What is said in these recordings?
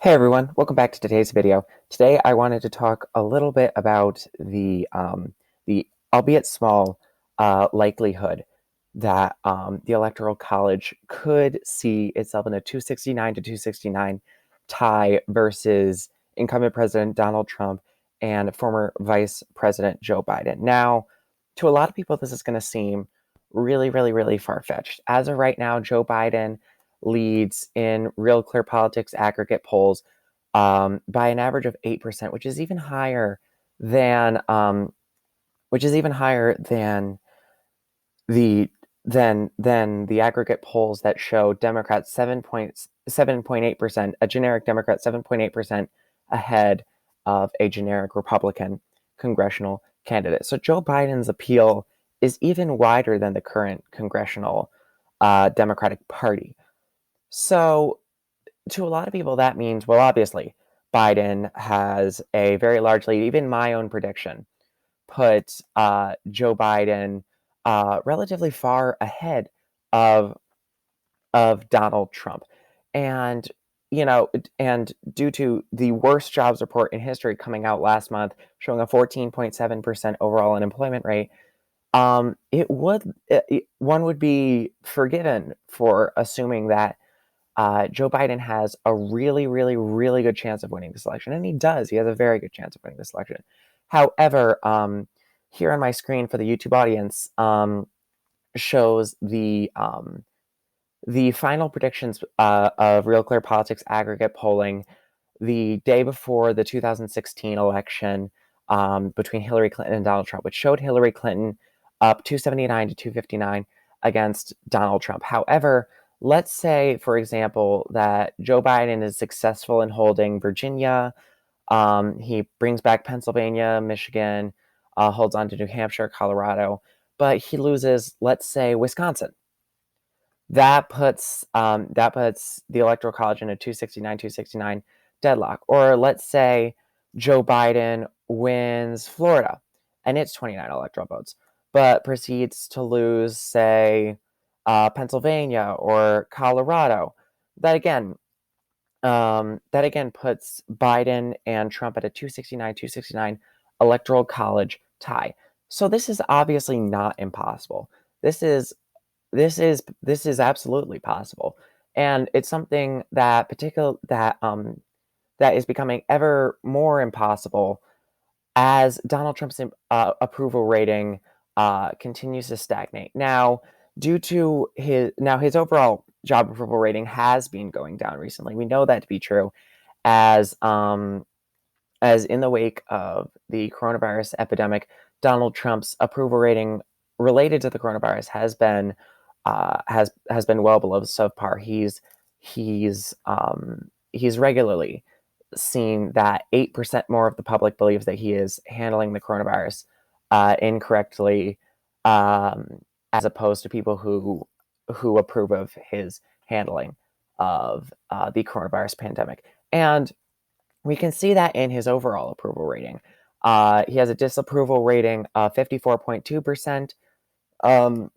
Hey everyone, welcome back to today's video. Today I wanted to talk a little bit about the albeit small likelihood that the Electoral College could see itself in a 269 to 269 tie versus incumbent President Donald Trump and former Vice President Joe Biden. Now, to a lot of people, this is going to seem really far-fetched. As of right now, Joe Biden leads in Real Clear Politics aggregate polls by an average of 8%, which is even higher than the the aggregate polls that show Democrats 7.8%, a generic Democrat 7.8% ahead of a generic Republican congressional candidate. So Joe Biden's appeal is even wider than the current congressional Democratic Party. So to a lot of people, that means, well, obviously, Biden has a very large lead. Even my own prediction put Joe Biden relatively far ahead of Donald Trump, and and due to the worst jobs report in history coming out last month, showing a 14.7% overall unemployment rate, one would be forgiven for assuming that Joe Biden has a really good chance of winning this election, and he does. He has a very good chance of winning this election. However, here on my screen for the YouTube audience shows the final predictions of Real Clear Politics aggregate polling the day before the 2016 election between Hillary Clinton and Donald Trump, which showed Hillary Clinton up 279 to 259 against Donald Trump. However, let's say, for example, that Joe Biden is successful in holding Virginia. He brings back Pennsylvania, Michigan, holds on to New Hampshire, Colorado, but he loses, let's say, Wisconsin. That puts the Electoral College in a 269 deadlock. Or let's say Joe Biden wins Florida and it's 29 electoral votes, but proceeds to lose, say, Pennsylvania or Colorado. That again puts Biden and Trump at a 269 Electoral College tie. So this is obviously not impossible. This is this is absolutely possible, and it's something that that is becoming ever more impossible as Donald Trump's approval rating continues to stagnate. Now, due to his overall job approval rating has been going down recently. We know that to be true, as in the wake of the coronavirus epidemic, Donald Trump's approval rating related to the coronavirus has been well below subpar. He's regularly seen that 8% more of the public believes that he is handling the coronavirus incorrectly, as opposed to people who approve of his handling of the coronavirus pandemic. And we can see that in his overall approval rating. He has a disapproval rating of 54.2%,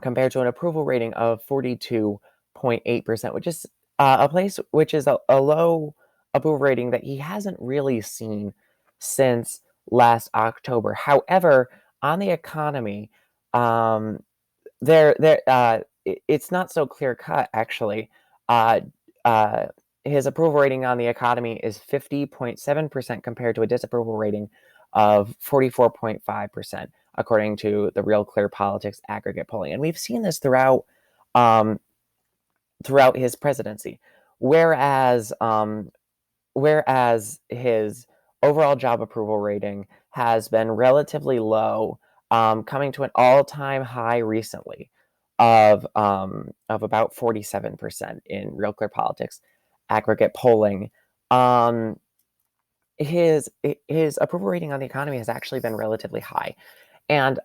compared to an approval rating of 42.8%, which is a low approval rating that he hasn't really seen since last October. However, on the economy, it's not so clear cut actually. Uh, uh, his approval rating on the economy is 50.7% compared to a disapproval rating of 44.5%, according to the Real Clear Politics aggregate polling. And we've seen this um, throughout his presidency, whereas his overall job approval rating has been relatively low, coming to an all-time high recently of about 47% in Real Clear Politics aggregate polling. Um, his approval rating on the economy has actually been relatively high, and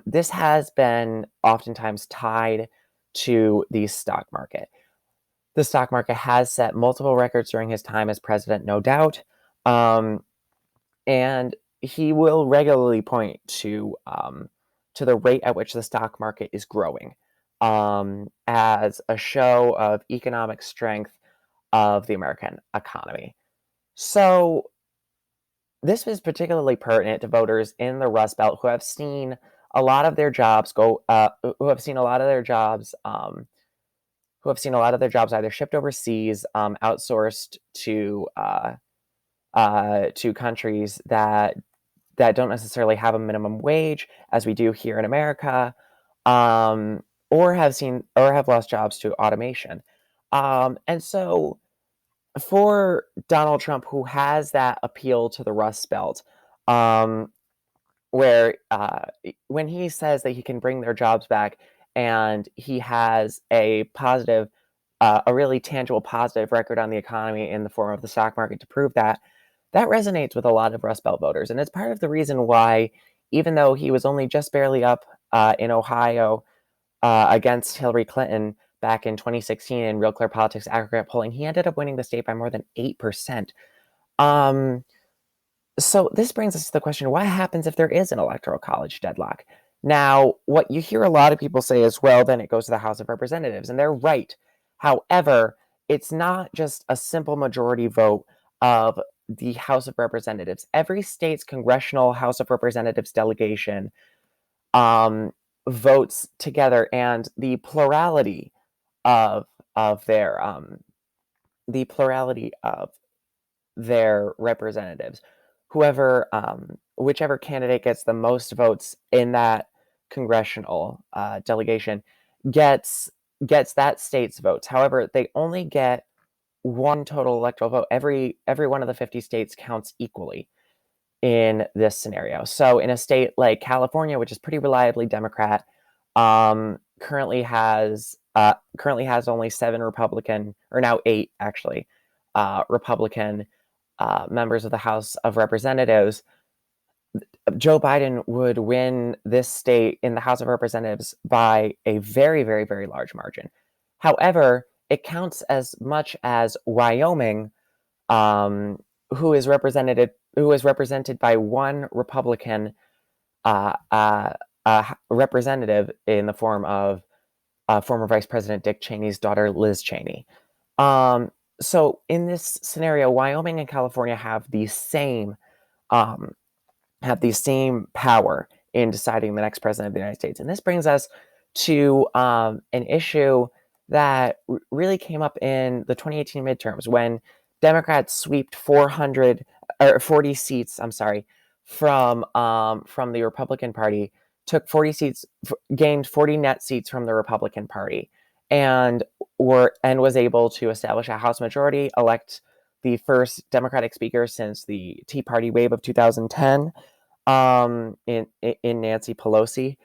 this has been oftentimes tied to the stock market. The stock market has set multiple records during his time as president, no doubt, and he will regularly point to the rate at which the stock market is growing as a show of economic strength, of the American economy. So this was particularly pertinent to voters in the Rust Belt who have seen a lot of their jobs who have seen a lot of their jobs, either shipped overseas, outsourced to countries that don't necessarily have a minimum wage, as we do here in America, or have lost jobs to automation. And so for Donald Trump, who has that appeal to the Rust Belt, um, where when he says that he can bring their jobs back, and he has a really tangible positive record on the economy in the form of the stock market to prove that, that resonates with a lot of Rust Belt voters. And it's part of the reason why, even though he was only just barely up in Ohio against Hillary Clinton back in 2016 in Real Clear Politics aggregate polling, he ended up winning the state by more than 8%. So this brings us to the question, what happens if there is an electoral college deadlock? Now, what you hear a lot of people say is, well, then it goes to the House of Representatives, and they're right. However, it's not just a simple majority vote of the House of Representatives. Every state's congressional House of Representatives delegation votes together, and the plurality of their representatives, whichever candidate gets the most votes in that congressional delegation gets that state's votes. However, they only get one total electoral vote. Every one of the 50 states counts equally in this scenario. So in a state like California, which is pretty reliably Democrat, currently has only 7 Republican, or now 8 actually, Republican members of the House of Representatives. Joe Biden would win this state in the House of Representatives by a very, very, very large margin. However, it counts as much as Wyoming, who is represented by one Republican representative in the form of former Vice President Dick Cheney's daughter, Liz Cheney. So in this scenario, Wyoming and California have the same power in deciding the next president of the United States. And this brings us to an issue that really came up in the 2018 midterms, when Democrats swept 40 seats, from the Republican Party, took 40 seats, gained 40 net seats from the Republican Party, and was able to establish a House majority, elect the first Democratic speaker since the Tea Party wave of 2010, in Nancy Pelosi.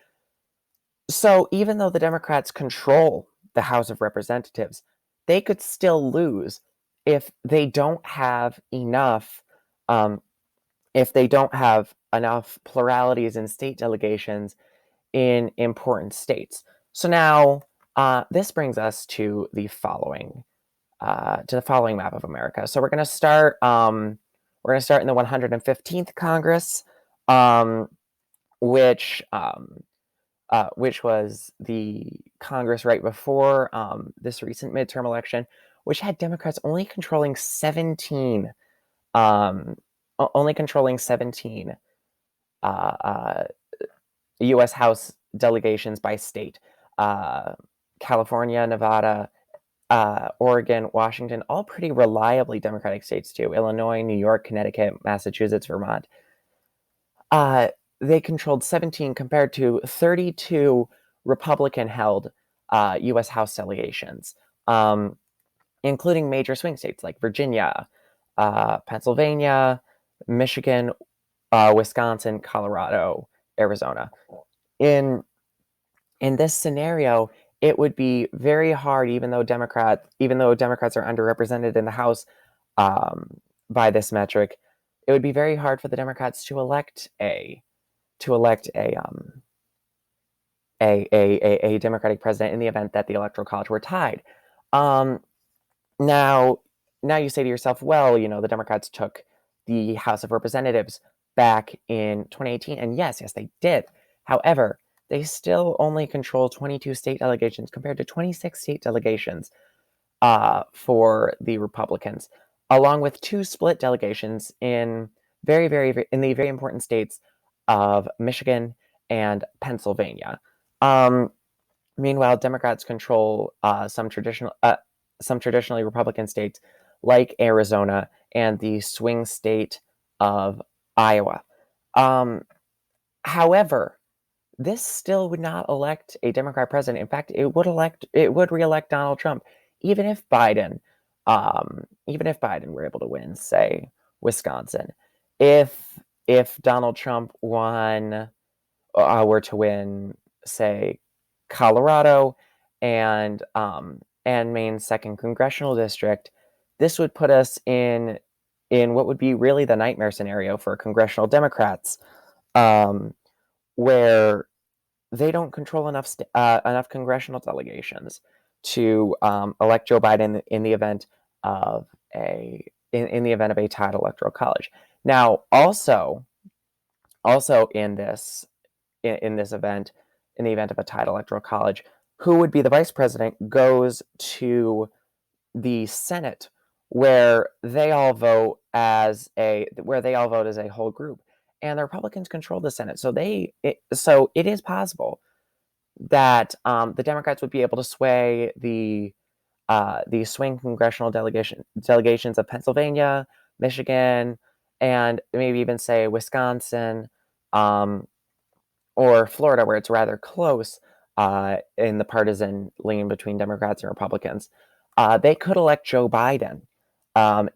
So even though the Democrats control the House of Representatives, they could still lose if they don't have enough pluralities in state delegations in important states. So now this brings us to the following map of America. So we're going to start in the 115th Congress, which was the Congress right before this recent midterm election, which had Democrats only controlling 17 U.S. House delegations by state. California, Nevada, Oregon, Washington, all pretty reliably Democratic states too. Illinois, New York, Connecticut, Massachusetts, Vermont. They controlled 17 compared to 32 Republican-held U.S. House delegations, including major swing states like Virginia, Pennsylvania, Michigan, Wisconsin, Colorado, Arizona. In this scenario, it would be very hard, even though Democrats are underrepresented in the House by this metric, it would be very hard for the Democrats to elect a Democratic president in the event that the Electoral College were tied. Now you say to yourself, well, the Democrats took the House of Representatives back in 2018, and yes, they did. However, they still only control 22 state delegations compared to 26 state delegations for the Republicans, along with two split delegations in in the very important states of Michigan and Pennsylvania. Um, Meanwhile, Democrats control some traditionally Republican states like Arizona and the swing state of Iowa. Um, However, this still would not elect a Democrat president. In fact, it would reelect Donald Trump, even if Biden were able to win, say, Wisconsin. If Donald Trump were to win, say, Colorado and Maine's second congressional district, this would put us in what would be really the nightmare scenario for congressional Democrats, um, where they don't control enough congressional delegations to elect Joe Biden in the event of in the event of a tied electoral college. Now, also in this event, in the event of a tied electoral college, who would be the vice president goes to the Senate, where they all vote as a whole group, and the Republicans control the Senate. So it is possible that the Democrats would be able to sway the swing congressional delegations of Pennsylvania, Michigan, and maybe even say Wisconsin, um, or Florida, where it's rather close in the partisan lean between Democrats and Republicans. They could elect Joe Biden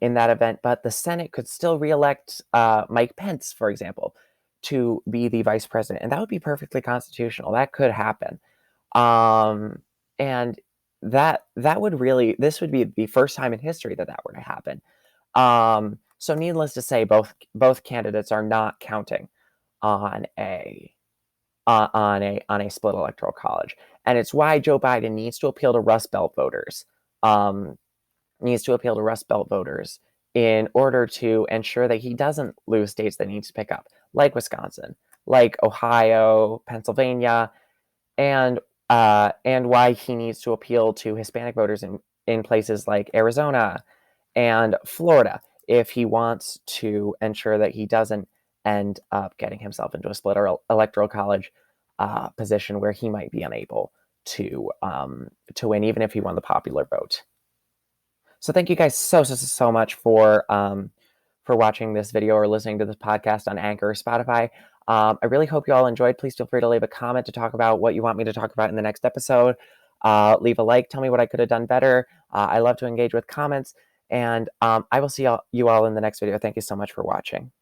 in that event, but the Senate could still reelect Mike Pence, for example, to be the vice president, and that would be perfectly constitutional. That could happen, and that would really this would be the first time in history that were to happen. So, needless to say, both candidates are not counting on a split electoral college, and it's why Joe Biden needs to appeal to Rust Belt voters. Um, Needs to appeal to Rust Belt voters in order to ensure that he doesn't lose states that he needs to pick up, like Wisconsin, like Ohio, Pennsylvania, and why he needs to appeal to Hispanic voters in places like Arizona and Florida if he wants to ensure that he doesn't end up getting himself into a split electoral college position where he might be unable to win, even if he won the popular vote. So thank you guys so much for watching this video or listening to this podcast on Anchor or Spotify. I really hope you all enjoyed. Please feel free to leave a comment to talk about what you want me to talk about in the next episode. Leave a like. Tell me what I could have done better. I love to engage with comments. And I will see you all in the next video. Thank you so much for watching.